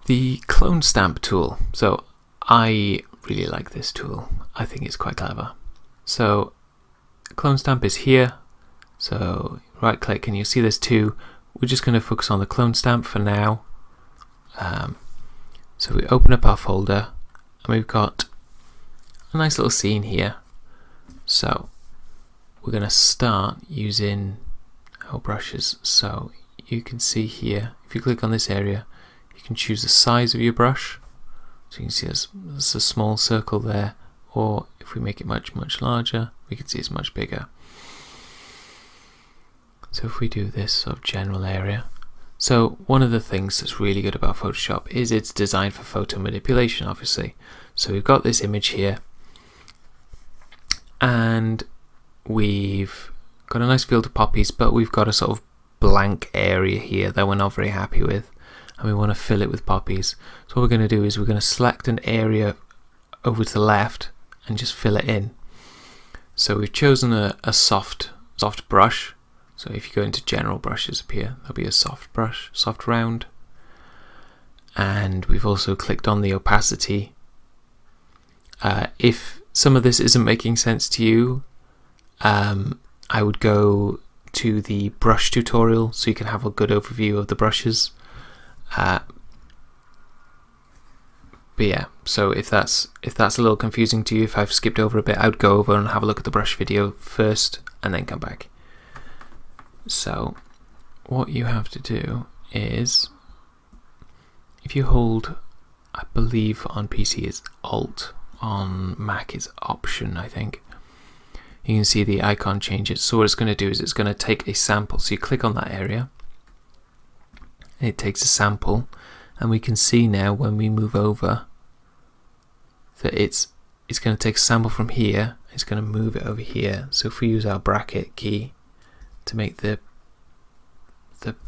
The clone stamp tool. So I really like this tool. I think it's quite clever. So clone stamp is here. So right click and you see there's two. We're just going to focus on the clone stamp for now. So we open up our folder and we've got a nice little scene here. So we're going to start using our brushes. So you can see here, if you click on this area, you can choose the size of your brush. So you can see there's a small circle there, or if we make it much larger, we can see it's much bigger. So if we do this sort of general area, so one of the things that's really good about Photoshop is it's designed for photo manipulation, obviously. So we've got this image here, and we've got a nice field of poppies, but we've got a sort of blank area here that we're not very happy with, and we want to fill it with poppies. So what we're going to do is we're going to select an area over to the left and just fill it in. So we've chosen a soft brush. So if you go into general brushes up here, there'll be a soft brush, soft round. And we've also clicked on the opacity. If some of this isn't making sense to you, I would go to the brush tutorial so you can have a good overview of the brushes. But yeah, so if that's a little confusing to you, if I've skipped over a bit, I would go over and have a look at the brush video first and then come back. So what you have to do is, if you hold, I believe on PC it's Alt, on Mac it's Option, I think, you can see the icon changes. So what it's going to do is it's going to take a sample. So you click on that area, and it takes a sample, and we can see now when we move over that it's going to take a sample from here, it's going to move it over here. So if we use our bracket key to make the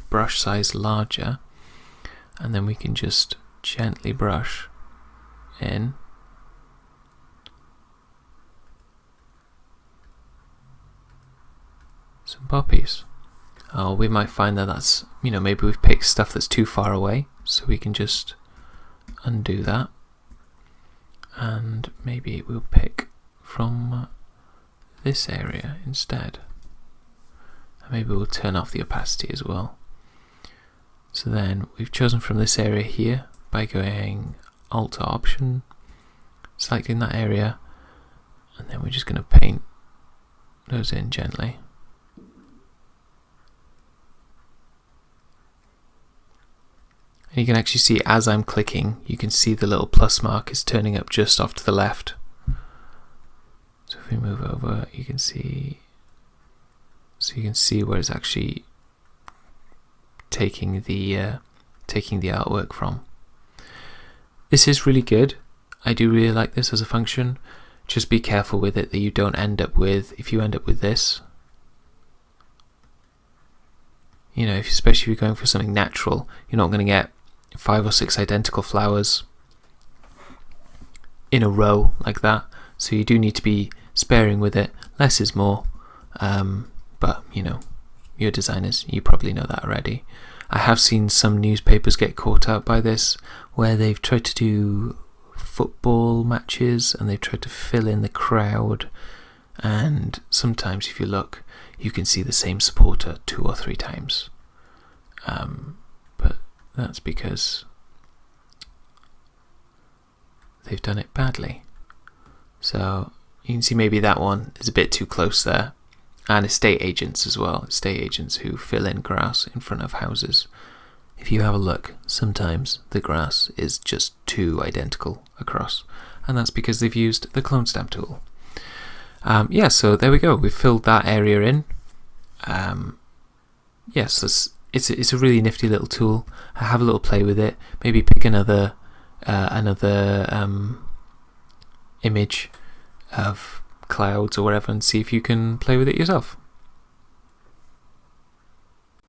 brush size larger, and then we can just gently brush in. Some poppies. Oh, we might find that that's, maybe we've picked stuff that's too far away, so we can just undo that, and maybe we'll pick from this area instead. And maybe we'll turn off the opacity as well. So then we've chosen from this area here by going Alt or Option, selecting that area, and then we're just going to paint those in gently. And you can actually see as I'm clicking, you can see the little plus mark is turning up just off to the left. So if we move over, you can see, where it's actually taking the artwork from. This is really good. I do really like this as a function. Just be careful with it that you don't end up with, if you end up with this, especially if you're going for something natural, you're not going to get 5 or 6 identical flowers in a row like that. So you do need to be sparing with it. Less is more. But you're designers, you probably know that already. I have seen some newspapers get caught out by this, where they've tried to do football matches and they've tried to fill in the crowd, and sometimes if you look, you can see the same supporter 2 or 3 times. But that's because they've done it badly. So you can see maybe that one is a bit too close there. And estate agents as well, estate agents who fill in grass in front of houses. If you have a look, sometimes the grass is just too identical across, and that's because they've used the clone stamp tool. So there we go, we've filled that area in. Yes, it's a really nifty little tool. Have a little play with it, maybe pick another image of clouds or whatever and see if you can play with it yourself.